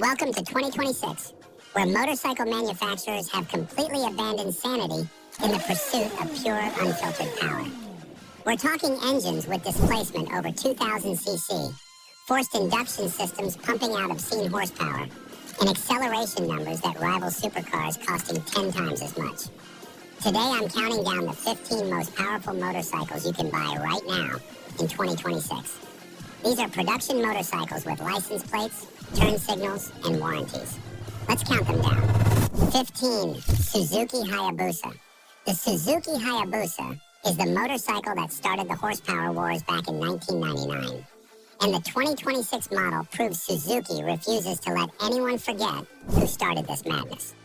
Welcome to 2026, where motorcycle manufacturers have completely abandoned sanity in the pursuit of pure, unfiltered power. We're talking engines with displacement over 2,000 cc, forced induction systems pumping out obscene horsepower, and acceleration numbers that rival supercars costing 10 times as much. Today, I'm counting down the 15 most powerful motorcycles you can buy right now in 2026. These are production motorcycles with license plates, turn signals, and warranties. Let's count them down. 15. Suzuki Hayabusa. The Suzuki Hayabusa is the motorcycle that started the horsepower wars back in 1999. And the 2026 model proves Suzuki refuses to let anyone forget who started this madness.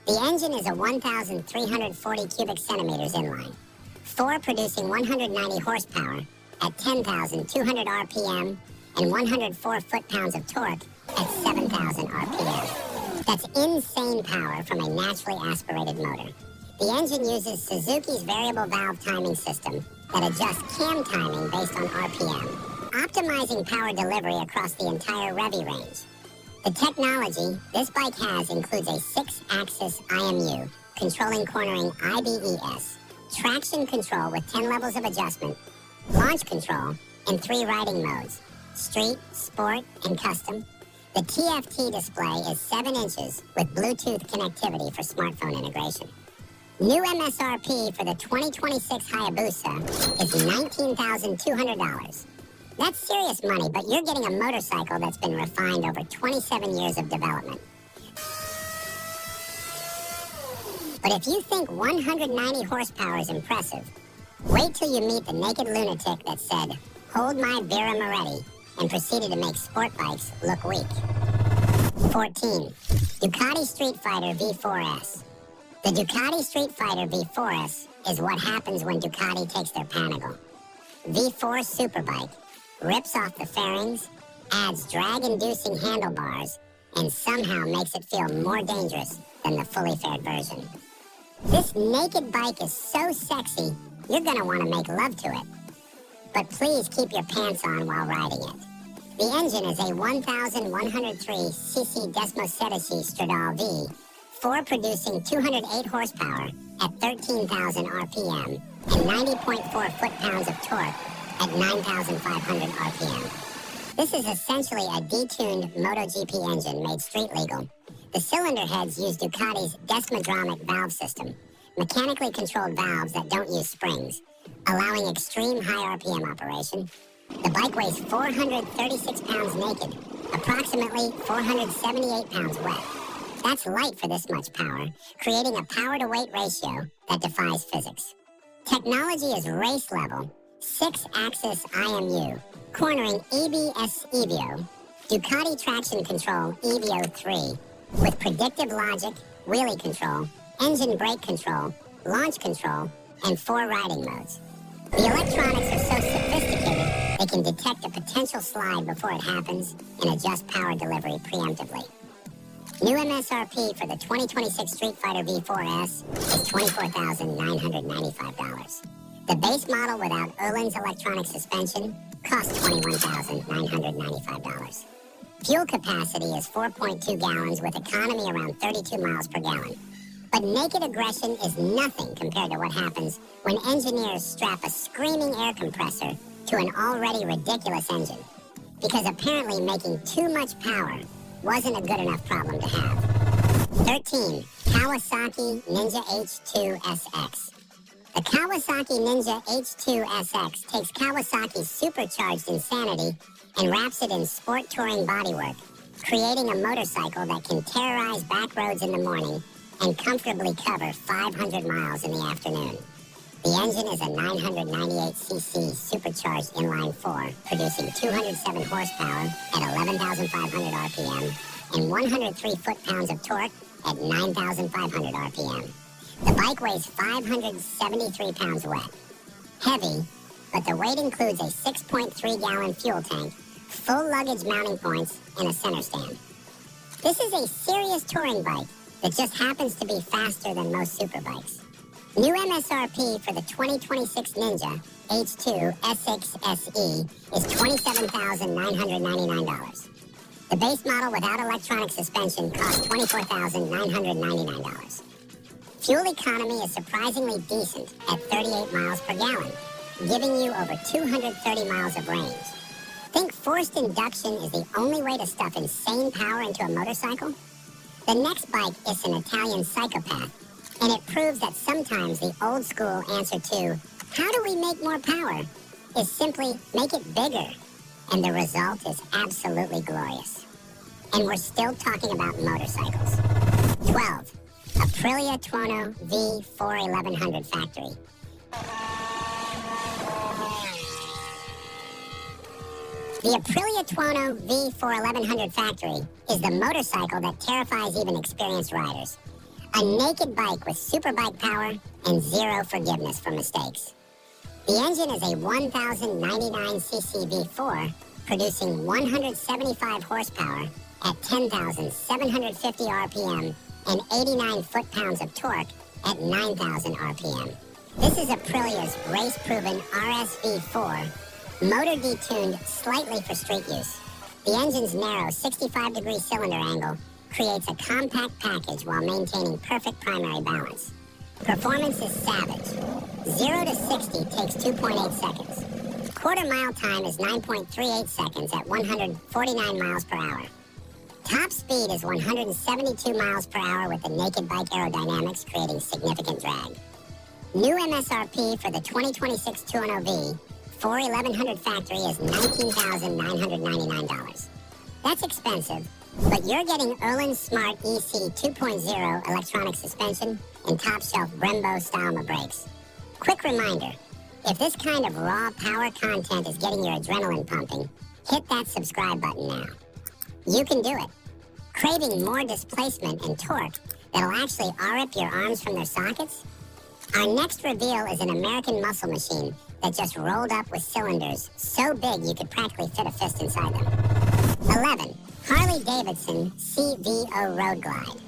The engine is a 1,340 cubic centimeters inline, 4 producing 190 horsepower at 10,200 RPM and 104 foot-pounds of torque at 7,000 RPM. That's insane power from a naturally aspirated motor. The engine uses Suzuki's variable valve timing system that adjusts cam timing based on RPM, optimizing power delivery across the entire Revy range. The technology this bike has includes a 6-axis IMU, controlling cornering IBES, traction control with 10 levels of adjustment, launch control, and 3 riding modes, street, sport, and custom. The TFT display is 7 inches with Bluetooth connectivity for smartphone integration. New MSRP for the 2026 Hayabusa is $19,200. That's serious money, but you're getting a motorcycle that's been refined over 27 years of development. But if you think 190 horsepower is impressive, wait till you meet the naked lunatic that said, "Hold my Vera Moretti," and proceeded to make sport bikes look weak. 14. Ducati Street Fighter V4S. The Ducati Street Fighter V4S is what happens when Ducati takes their Panigale. V4 Superbike rips off the fairings, adds drag-inducing handlebars, and somehow makes it feel more dangerous than the fully faired version. This naked bike is so sexy, you're going to want to make love to it. But please keep your pants on while riding it. The engine is a 1,103 cc Desmosedici Stradale V, 4 producing 208 horsepower at 13,000 RPM and 90.4 foot-pounds of torque at 9,500 RPM. This is essentially a detuned MotoGP engine made street legal. The cylinder heads use Ducati's Desmodromic valve system, mechanically controlled valves that don't use springs, allowing extreme high RPM operation. The bike weighs 436 pounds naked, approximately 478 pounds wet. That's light for this much power, creating a power-to-weight ratio that defies physics. Technology is race level, 6-axis IMU, cornering EBS Evio, Ducati Traction Control Evio 3, with predictive logic, wheelie control, engine brake control, launch control, and 4 riding modes. The electronics are so sophisticated, they can detect a potential slide before it happens and adjust power delivery preemptively. New MSRP for the 2026 Street Fighter V4S is $24,995. The base model without Öhlins electronic suspension costs $21,995. Fuel capacity is 4.2 gallons with economy around 32 miles per gallon. But naked aggression is nothing compared to what happens when engineers strap a screaming air compressor to an already ridiculous engine. Because apparently making too much power wasn't a good enough problem to have. 13. Kawasaki Ninja H2 SX. The Kawasaki Ninja H2 SX takes Kawasaki's supercharged insanity and wraps it in sport touring bodywork, creating a motorcycle that can terrorize back roads in the morning and comfortably cover 500 miles in the afternoon. The engine is a 998cc supercharged inline 4, producing 207 horsepower at 11,500 RPM and 103 foot-pounds of torque at 9,500 RPM. The bike weighs 573 pounds wet. Heavy, but the weight includes a 6.3-gallon fuel tank, full luggage mounting points, and a center stand. This is a serious touring bike that just happens to be faster than most superbikes. New MSRP for the 2026 Ninja H2 SX SE is $27,999. The base model without electronic suspension costs $24,999. Fuel economy is surprisingly decent at 38 miles per gallon, giving you over 230 miles of range. Think forced induction is the only way to stuff insane power into a motorcycle? The next bike is an Italian psychopath, and it proves that sometimes the old school answer to, how do we make more power, is simply make it bigger. And the result is absolutely glorious. And we're still talking about motorcycles. 12. Aprilia Tuono V4 1100 Factory. The Aprilia Tuono V4 1100 Factory is the motorcycle that terrifies even experienced riders. A naked bike with superbike power and zero forgiveness for mistakes. The engine is a 1,099cc V4, producing 175 horsepower at 10,750 RPM and 89 foot-pounds of torque at 9,000 RPM. This is Aprilia's race-proven RSV4, motor detuned slightly for street use. The engine's narrow 65-degree cylinder angle creates a compact package while maintaining perfect primary balance. Performance is savage. 0 to 60 takes 2.8 seconds. Quarter mile time is 9.38 seconds at 149 miles per hour. Top speed is 172 miles per hour with the naked bike aerodynamics creating significant drag. New MSRP for the 2026 210V 4 1100 Factory is $19,999. That's expensive, but you're getting Öhlins Smart EC 2.0 electronic suspension and top-shelf Brembo-style brakes. Quick reminder, if this kind of raw power content is getting your adrenaline pumping, hit that subscribe button now. You can do it. Craving more displacement and torque that'll actually rip your arms from their sockets? Our next reveal is an American muscle machine that just rolled up with cylinders so big you could practically fit a fist inside them. 11. Harley-Davidson CVO Road Glide.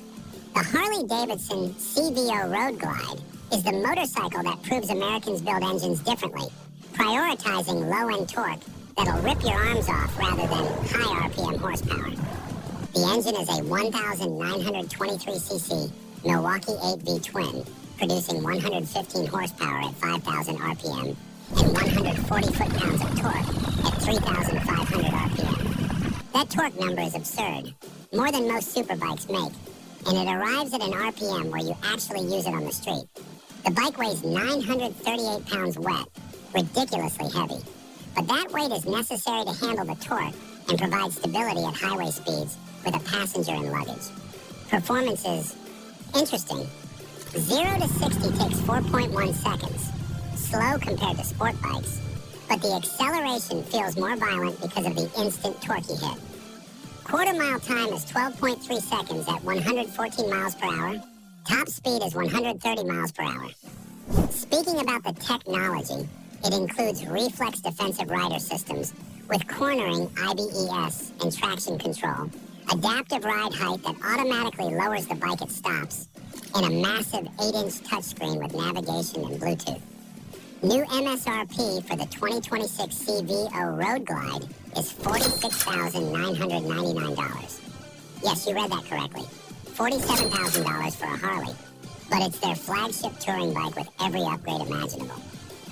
The Harley-Davidson CVO Road Glide is the motorcycle that proves Americans build engines differently, prioritizing low-end torque that'll rip your arms off rather than high RPM horsepower. The engine is a 1,923cc Milwaukee 8V twin, producing 115 horsepower at 5,000 RPM and 140 foot-pounds of torque at 3,500 RPM. That torque number is absurd, more than most superbikes make, and it arrives at an RPM where you actually use it on the street. The bike weighs 938 pounds wet, ridiculously heavy, but that weight is necessary to handle the torque and provide stability at highway speeds with a passenger and luggage. Performance is interesting. 0 to 60 takes 4.1 seconds, slow compared to sport bikes, but the acceleration feels more violent because of the instant torquey hit. Quarter mile time is 12.3 seconds at 114 miles per hour. Top speed is 130 miles per hour. Speaking about the technology, it includes reflex defensive rider systems with cornering IBES and traction control, adaptive ride height that automatically lowers the bike at stops, and a massive 8-inch touchscreen with navigation and Bluetooth. New MSRP for the 2026 CVO Road Glide is $46,999. Yes, you read that correctly. $47,000 for a Harley, but it's their flagship touring bike with every upgrade imaginable.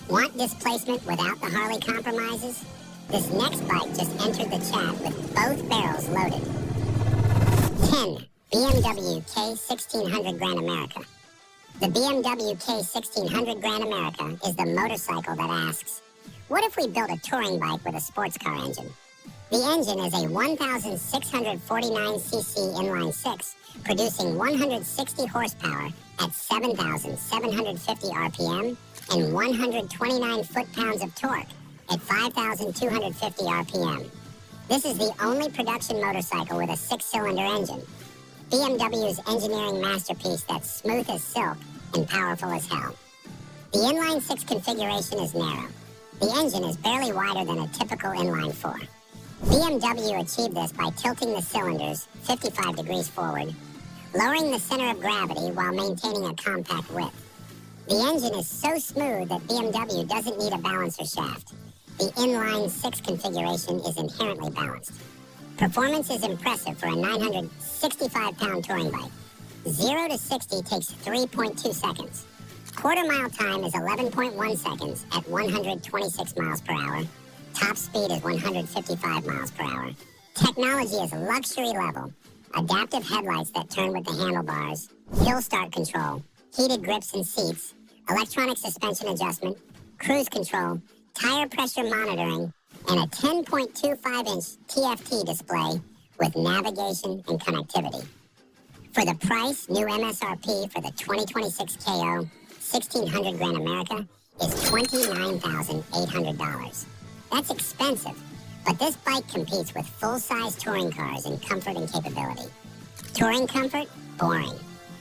Want displacement without the Harley compromises? This next bike just entered the chat with both barrels loaded. 10. BMW K1600 Grand America. The BMW K1600 Grand America is the motorcycle that asks, what if we built a touring bike with a sports car engine? The engine is a 1,649cc inline-six, producing 160 horsepower at 7,750 RPM and 129 foot-pounds of torque at 5,250 RPM. This is the only production motorcycle with a six-cylinder engine. BMW's engineering masterpiece that's smooth as silk and powerful as hell. The inline-six configuration is narrow. The engine is barely wider than a typical inline-four. BMW achieved this by tilting the cylinders 55 degrees forward, lowering the center of gravity while maintaining a compact width. The engine is so smooth that BMW doesn't need a balancer shaft. The inline-six configuration is inherently balanced. Performance is impressive for a 965-pound touring bike. 0 to 60 takes 3.2 seconds. Quarter mile time is 11.1 seconds at 126 miles per hour. Top speed is 155 miles per hour. Technology is luxury level. Adaptive headlights that turn with the handlebars, hill start control, heated grips and seats, electronic suspension adjustment, cruise control, tire pressure monitoring, and a 10.25-inch TFT display with navigation and connectivity. For the price, new MSRP for the 2026 KO 1600 Grand America is $29,800. That's expensive, but this bike competes with full-size touring cars in comfort and capability. Touring comfort? Boring.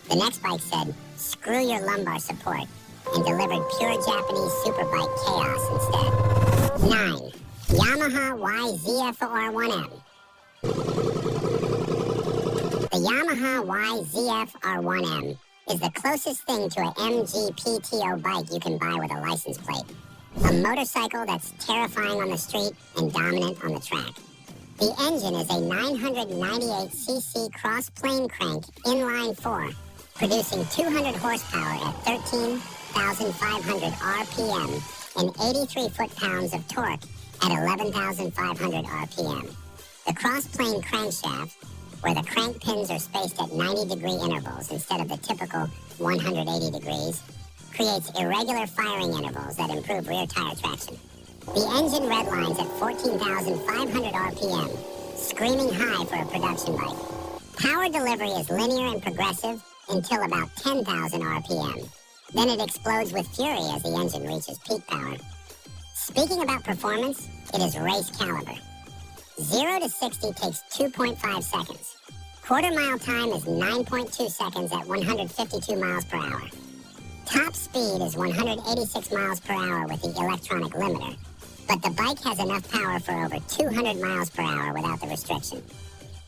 The next bike said, screw your lumbar support, and delivered pure Japanese superbike chaos instead. 9. Yamaha YZF-R1M. The Yamaha YZF-R1M is the closest thing to an MGPTO bike you can buy with a license plate. A motorcycle that's terrifying on the street and dominant on the track. The engine is a 998cc cross-plane crank inline-4, producing 200 horsepower at 13,500 RPM and 83 foot-pounds of torque at 11,500 RPM. The cross-plane crankshaft, where the crank pins are spaced at 90-degree intervals instead of the typical 180 degrees, creates irregular firing intervals that improve rear tire traction. The engine redlines at 14,500 RPM, screaming high for a production bike. Power delivery is linear and progressive until about 10,000 RPM. Then it explodes with fury as the engine reaches peak power. Speaking about performance, it is race caliber. 0 to 60 takes 2.5 seconds. Quarter mile time is 9.2 seconds at 152 miles per hour. Top speed is 186 miles per hour with the electronic limiter, but the bike has enough power for over 200 miles per hour without the restriction.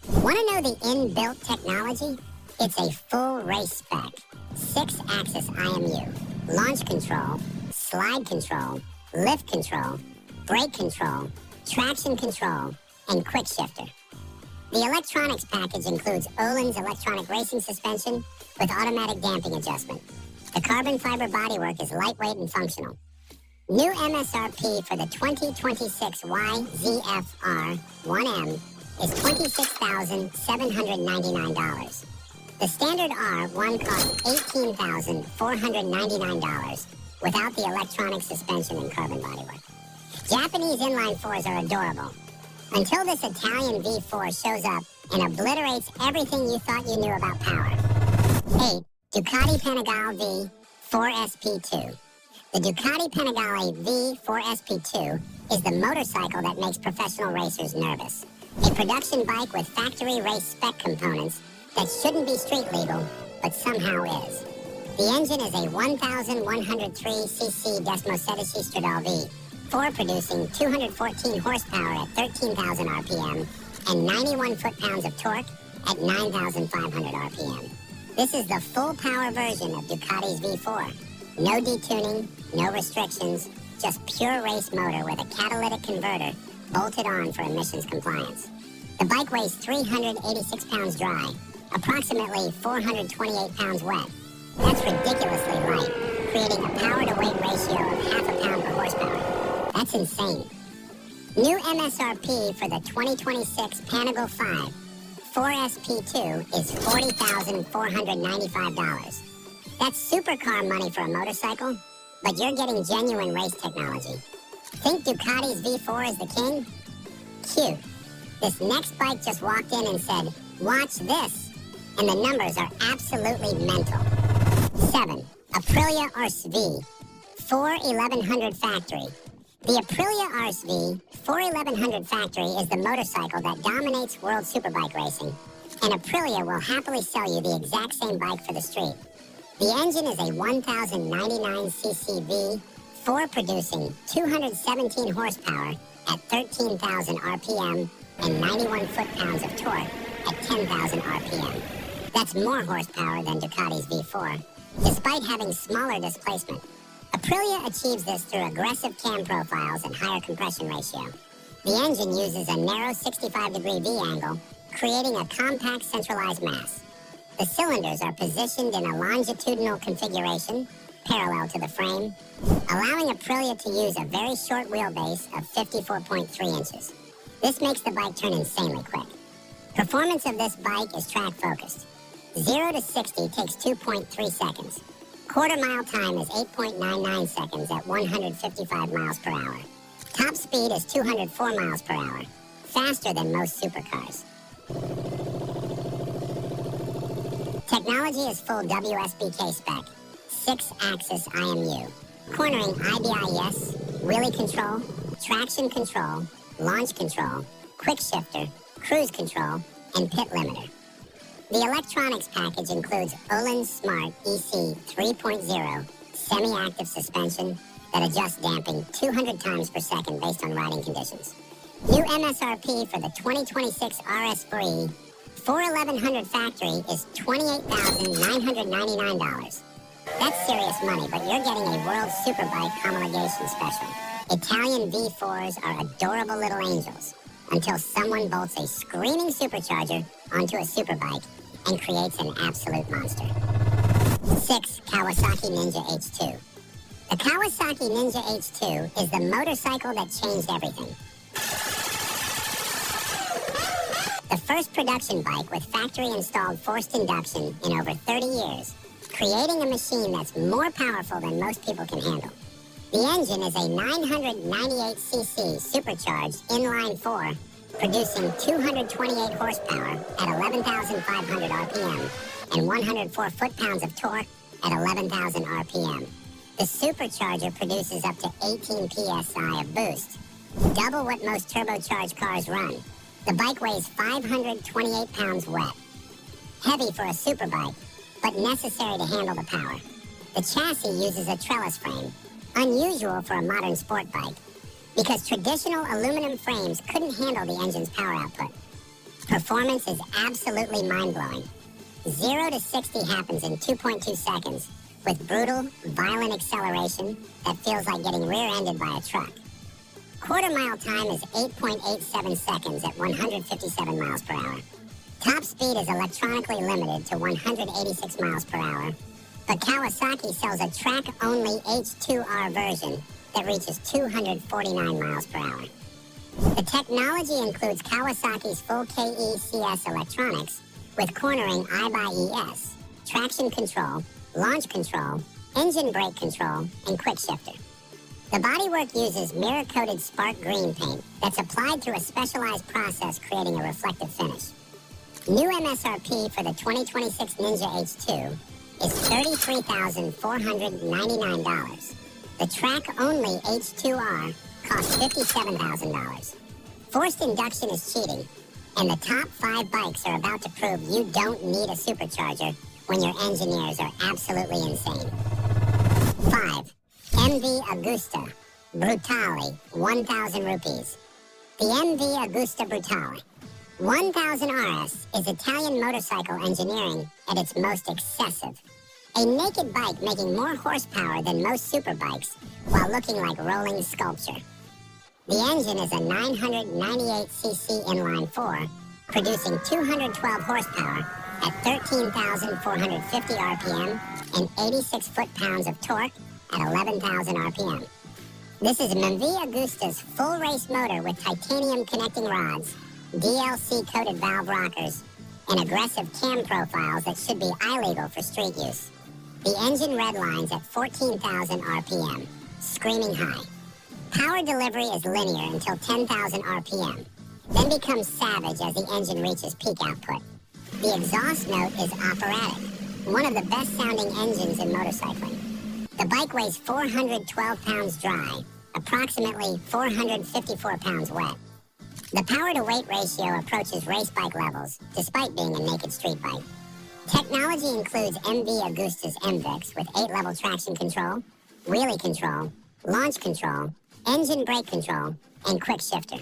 Want to know the inbuilt technology? It's a full race spec, 6-axis IMU, launch control, slide control, lift control, brake control, traction control, and quick shifter. The electronics package includes Öhlins electronic racing suspension with automatic damping adjustment. The carbon fiber bodywork is lightweight and functional. New MSRP for the 2026 YZF-R1M is $26,799. The standard R1 costs $18,499 without the electronic suspension and carbon bodywork. Japanese inline 4s are adorable, until this Italian V4 shows up and obliterates everything you thought you knew about power. 8. Ducati Panigale V4SP2. The Ducati Panigale V4SP2 is the motorcycle that makes professional racers nervous. A production bike with factory race spec components that shouldn't be street legal, but somehow is. The engine is a 1,103cc Desmosedici Stradale V4 producing 214 horsepower at 13,000 RPM and 91 foot-pounds of torque at 9,500 RPM. This is the full power version of Ducati's V4. No detuning, no restrictions, just pure race motor with a catalytic converter bolted on for emissions compliance. The bike weighs 386 pounds dry, approximately 428 pounds wet. That's ridiculously light, creating a power-to-weight ratio of half a pound per horsepower. That's insane. New MSRP for the 2026 Panigale 5 4SP2 is $40,495. That's supercar money for a motorcycle, but you're getting genuine race technology. Think Ducati's V4 is the king? Cute. This next bike just walked in and said, watch this, and the numbers are absolutely mental. 7. Aprilia RSV 41100 Factory. The Aprilia RSV 41100 Factory is the motorcycle that dominates world superbike racing, and Aprilia will happily sell you the exact same bike for the street. The engine is a 1099cc V4 producing 217 horsepower at 13,000 RPM and 91 foot-pounds of torque at 10,000 RPM. That's more horsepower than Ducati's V4, despite having smaller displacement. Aprilia achieves this through aggressive cam profiles and higher compression ratio. The engine uses a narrow 65-degree V angle, creating a compact centralized mass. The cylinders are positioned in a longitudinal configuration, parallel to the frame, allowing Aprilia to use a very short wheelbase of 54.3 inches. This makes the bike turn insanely quick. Performance of this bike is track-focused. 0 to 60 takes 2.3 seconds. Quarter-mile time is 8.99 seconds at 155 miles per hour. Top speed is 204 miles per hour, faster than most supercars. Technology is full WSBK spec, 6-axis IMU, cornering IBIS, wheelie control, traction control, launch control, quick shifter, cruise control, and pit limiter. The electronics package includes Öhlins Smart EC 3.0 semi-active suspension that adjusts damping 200 times per second based on riding conditions. New MSRP for the 2026 RS Spree 41100 factory is $28,999. That's serious money, but you're getting a World Superbike homologation special. Italian V4s are adorable little angels until someone bolts a screaming supercharger onto a superbike and creates an absolute monster. 6. Kawasaki Ninja H2. The Kawasaki Ninja H2 is the motorcycle that changed everything. The first production bike with factory-installed forced induction in over 30 years, creating a machine that's more powerful than most people can handle. The engine is a 998cc supercharged inline-4, producing 228 horsepower at 11,500 RPM and 104 foot-pounds of torque at 11,000 RPM. The supercharger produces up to 18 psi of boost, double what most turbocharged cars run. The bike weighs 528 pounds wet. Heavy for a superbike, but necessary to handle the power. The chassis uses a trellis frame, unusual for a modern sport bike, because traditional aluminum frames couldn't handle the engine's power output. Performance is absolutely mind-blowing. 0 to 60 happens in 2.2 seconds, with brutal, violent acceleration that feels like getting rear-ended by a truck. Quarter-mile time is 8.87 seconds at 157 miles per hour. Top speed is electronically limited to 186 miles per hour, but Kawasaki sells a track-only H2R version that reaches 249 miles per hour. The technology includes Kawasaki's full KECS electronics with cornering I-by-ES, traction control, launch control, engine brake control, and quick shifter. The bodywork uses mirror-coated spark green paint that's applied through a specialized process creating a reflective finish. New MSRP for the 2026 Ninja H2 is $33,499. The track-only H2R costs $57,000. Forced induction is cheating, and the top 5 bikes are about to prove you don't need a supercharger when your engineers are absolutely insane. 5. MV Agusta Brutale, 1,000 rupees. The MV Agusta Brutale 1000 RS is Italian motorcycle engineering at its most excessive. A naked bike making more horsepower than most superbikes while looking like rolling sculpture. The engine is a 998cc inline-4, producing 212 horsepower at 13,450 RPM and 86 foot-pounds of torque at 11,000 RPM. This is MV Agusta's full race motor with titanium connecting rods, DLC-coated valve rockers, and aggressive cam profiles that should be illegal for street use. The engine redlines at 14,000 RPM, screaming high. Power delivery is linear until 10,000 RPM, then becomes savage as the engine reaches peak output. The exhaust note is operatic, one of the best-sounding engines in motorcycling. The bike weighs 412 pounds dry, approximately 454 pounds wet. The power-to-weight ratio approaches race bike levels, despite being a naked street bike. Technology includes MV Agusta's MVIX with 8-level traction control, wheelie control, launch control, engine brake control, and quick shifter.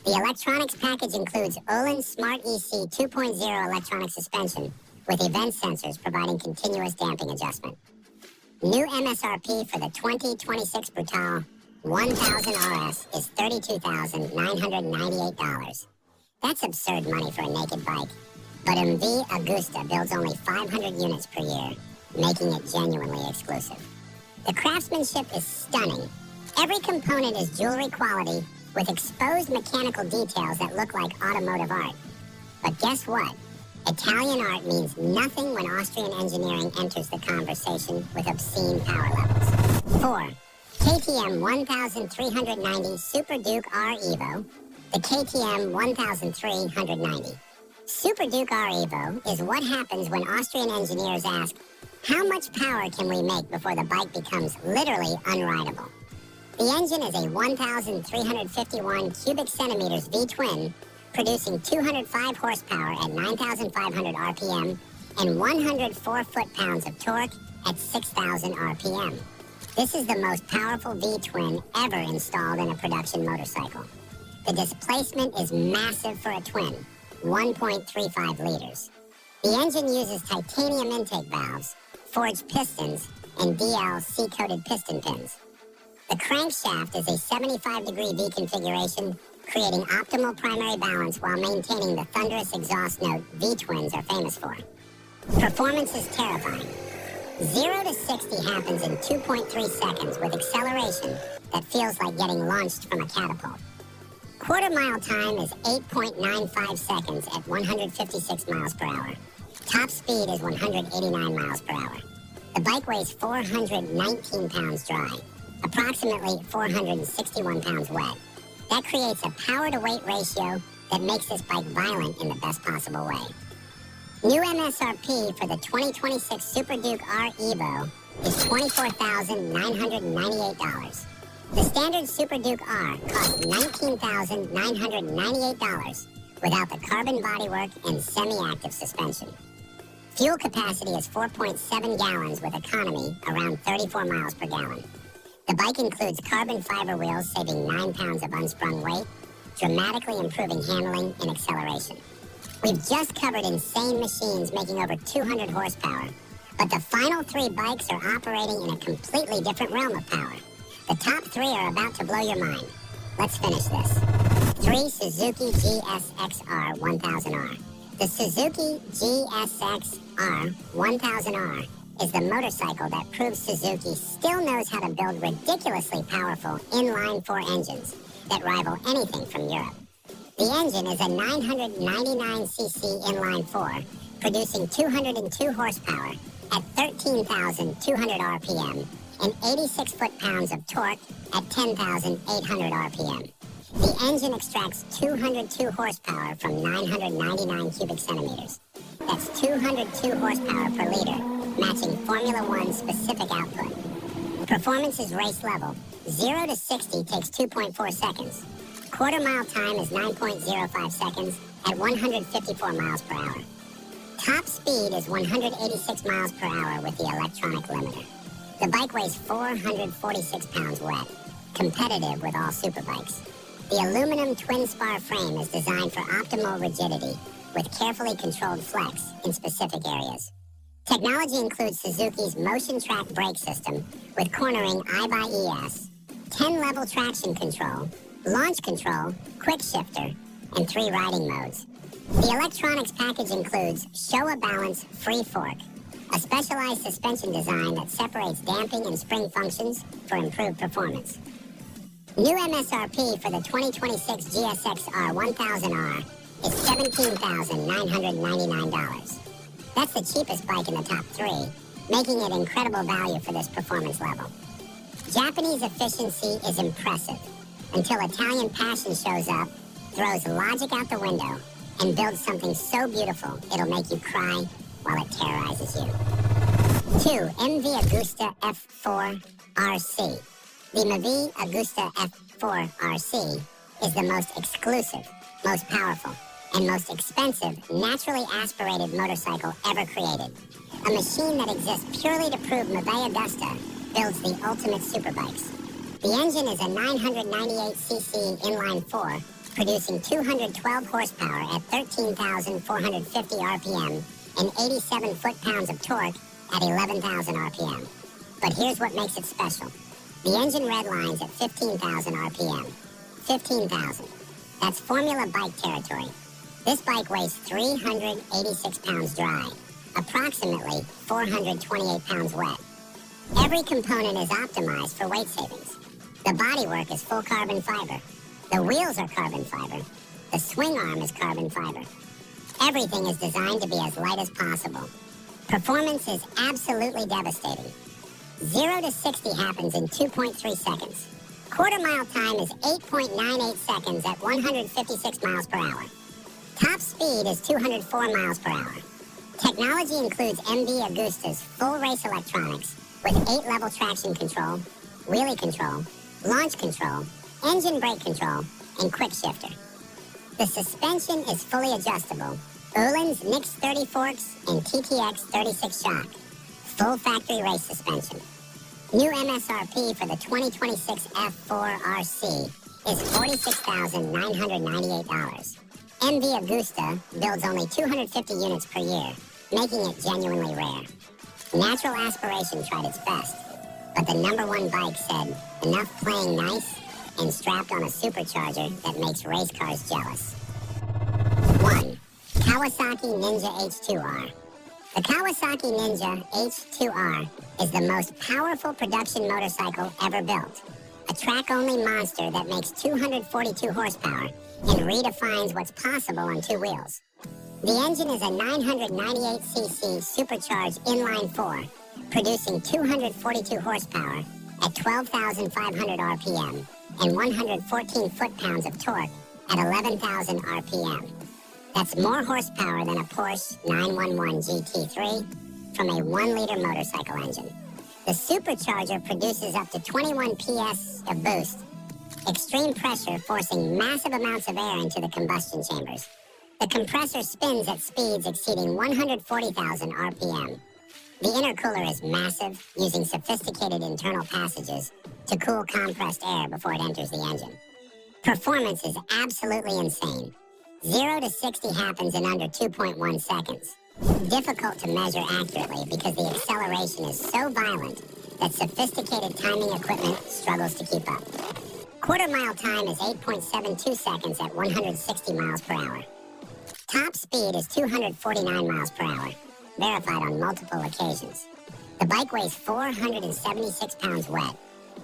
The electronics package includes Öhlins Smart EC 2.0 electronic suspension with event sensors providing continuous damping adjustment. New MSRP for the 2026 Brutale, 1000 RS is $32,998. That's absurd money for a naked bike. But MV Agusta builds only 500 units per year, making it genuinely exclusive. The craftsmanship is stunning. Every component is jewelry quality with exposed mechanical details that look like automotive art. But guess what? Italian art means nothing when Austrian engineering enters the conversation with obscene power levels. 4. KTM 1390 Super Duke R Evo. The KTM 1390. Super Duke R Evo is what happens when Austrian engineers ask, how much power can we make before the bike becomes literally unrideable? The engine is a 1,351 cubic centimeters V-twin, producing 205 horsepower at 9,500 RPM and 104 foot-pounds of torque at 6,000 RPM. This is the most powerful V-twin ever installed in a production motorcycle. The displacement is massive for a twin, 1.35 liters. The engine uses titanium intake valves, forged pistons, and DLC-coated piston pins. The crankshaft is a 75-degree V configuration, creating optimal primary balance while maintaining the thunderous exhaust note V-twins are famous for. Performance is terrifying. 0 to 60 happens in 2.3 seconds with acceleration that feels like getting launched from a catapult. Quarter-mile time is 8.95 seconds at 156 miles per hour. Top speed is 189 miles per hour. The bike weighs 419 pounds dry, approximately 461 pounds wet. That creates a power-to-weight ratio that makes this bike violent in the best possible way. New MSRP for the 2026 Super Duke R Evo is $24,998. The standard Super Duke R costs $19,998 without the carbon bodywork and semi-active suspension. Fuel capacity is 4.7 gallons with economy around 34 miles per gallon. The bike includes carbon fiber wheels saving 9 pounds of unsprung weight, dramatically improving handling and acceleration. We've just covered insane machines making over 200 horsepower, but the final 3 bikes are operating in a completely different realm of power. The top 3 are about to blow your mind. Let's finish this. 3. Suzuki GSX-R 1000R. The Suzuki GSX-R 1000R is the motorcycle that proves Suzuki still knows how to build ridiculously powerful inline-4 engines that rival anything from Europe. The engine is a 999cc inline-4, producing 202 horsepower at 13,200 RPM and 86 foot-pounds of torque at 10,800 RPM. The engine extracts 202 horsepower from 999 cubic centimeters. That's 202 horsepower per liter, matching Formula One specific output. Performance is race level. 0 to 60 takes 2.4 seconds. Quarter-mile time is 9.05 seconds at 154 miles per hour. Top speed is 186 miles per hour with the electronic limiter. The bike weighs 446 pounds wet, competitive with all superbikes. The aluminum twin-spar frame is designed for optimal rigidity with carefully controlled flex in specific areas. Technology includes Suzuki's Motion Track brake system with cornering I/ES, 10-level traction control, launch control, quick shifter, and 3 riding modes. The electronics package includes Showa Balance Free Fork, a specialized suspension design that separates damping and spring functions for improved performance. New MSRP for the 2026 GSX-R 1000R is $17,999. That's the cheapest bike in the top 3, making it incredible value for this performance level. Japanese efficiency is impressive until Italian passion shows up, throws logic out the window, and builds something so beautiful it'll make you cry while it terrorizes you. 2. MV Agusta F4 RC. The MV Agusta F4 RC is the most exclusive, most powerful, and most expensive naturally aspirated motorcycle ever created. A machine that exists purely to prove Mavet Agusta builds the ultimate superbikes. The engine is a 998cc inline-4, producing 212 horsepower at 13,450 RPM and 87 foot-pounds of torque at 11,000 RPM. But here's what makes it special. The engine redlines at 15,000 RPM. 15,000. That's Formula Bike territory. This bike weighs 386 pounds dry, approximately 428 pounds wet. Every component is optimized for weight savings. The bodywork is full carbon fiber. The wheels are carbon fiber. The swing arm is carbon fiber. Everything is designed to be as light as possible. Performance is absolutely devastating. 0 to 60 happens in 2.3 seconds. Quarter mile time is 8.98 seconds at 156 miles per hour. Top speed is 204 miles per hour. Technology includes MV Agusta's full race electronics with 8-level traction control, wheelie control, launch control, engine brake control, and quick shifter. The suspension is fully adjustable. Öhlins Nix 30 forks and TTX 36 shock. Full factory race suspension. New MSRP for the 2026 F4 RC is $46,998. MV Agusta builds only 250 units per year, making it genuinely rare. Natural Aspiration tried its best, but the #1 bike said, enough playing nice, and strapped on a supercharger that makes race cars jealous. 1. Kawasaki Ninja H2R. The Kawasaki Ninja H2R is the most powerful production motorcycle ever built. A track-only monster that makes 242 horsepower and redefines what's possible on two wheels. The engine is a 998cc supercharged inline-4, producing 242 horsepower at 12,500 RPM and 114 foot-pounds of torque at 11,000 RPM. That's more horsepower than a Porsche 911 GT3 from a 1-liter motorcycle engine. The supercharger produces up to 21 PS of boost, extreme pressure forcing massive amounts of air into the combustion chambers. The compressor spins at speeds exceeding 140,000 RPM. The intercooler is massive, using sophisticated internal passages to cool compressed air before it enters the engine. Performance is absolutely insane. 0 to 60 happens in under 2.1 seconds. Difficult to measure accurately because the acceleration is so violent that sophisticated timing equipment struggles to keep up. Quarter mile time is 8.72 seconds at 160 miles per hour. Top speed is 249 miles per hour, verified on multiple occasions. The bike weighs 476 pounds wet.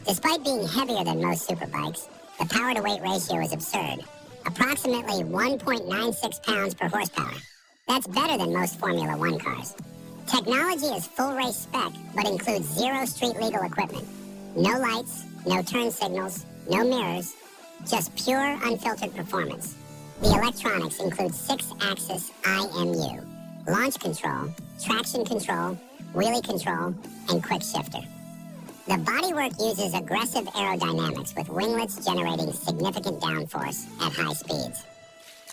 Despite being heavier than most superbikes, the power-to-weight ratio is absurd. Approximately 1.96 pounds per horsepower. That's better than most Formula One cars. Technology is full race spec, but includes 0 street legal equipment. No lights, no turn signals, no mirrors, just pure unfiltered performance. The electronics include 6-axis IMU, launch control, traction control, wheelie control, and quick shifter. The bodywork uses aggressive aerodynamics with winglets generating significant downforce at high speeds.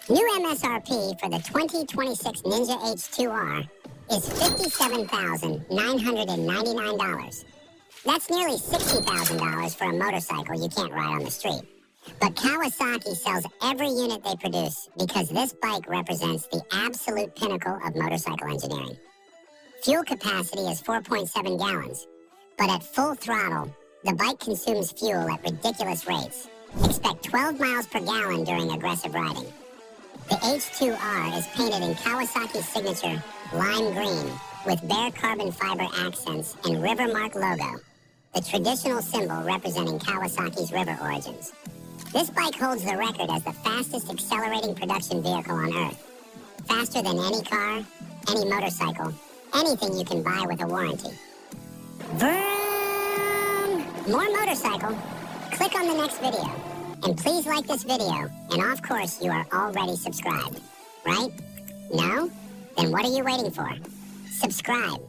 New MSRP for the 2026 Ninja H2R is $57,999. That's nearly $60,000 for a motorcycle you can't ride on the street. But Kawasaki sells every unit they produce because this bike represents the absolute pinnacle of motorcycle engineering. Fuel capacity is 4.7 gallons, but at full throttle, the bike consumes fuel at ridiculous rates. Expect 12 miles per gallon during aggressive riding. The H2R is painted in Kawasaki's signature lime green with bare carbon fiber accents and Rivermark logo, the traditional symbol representing Kawasaki's river origins. This bike holds the record as the fastest accelerating production vehicle on Earth. Faster than any car, any motorcycle, anything you can buy with a warranty. Vroom! More motorcycle. Click on the next video. And please like this video, and of course you are already subscribed, right? No? Then what are you waiting for? Subscribe.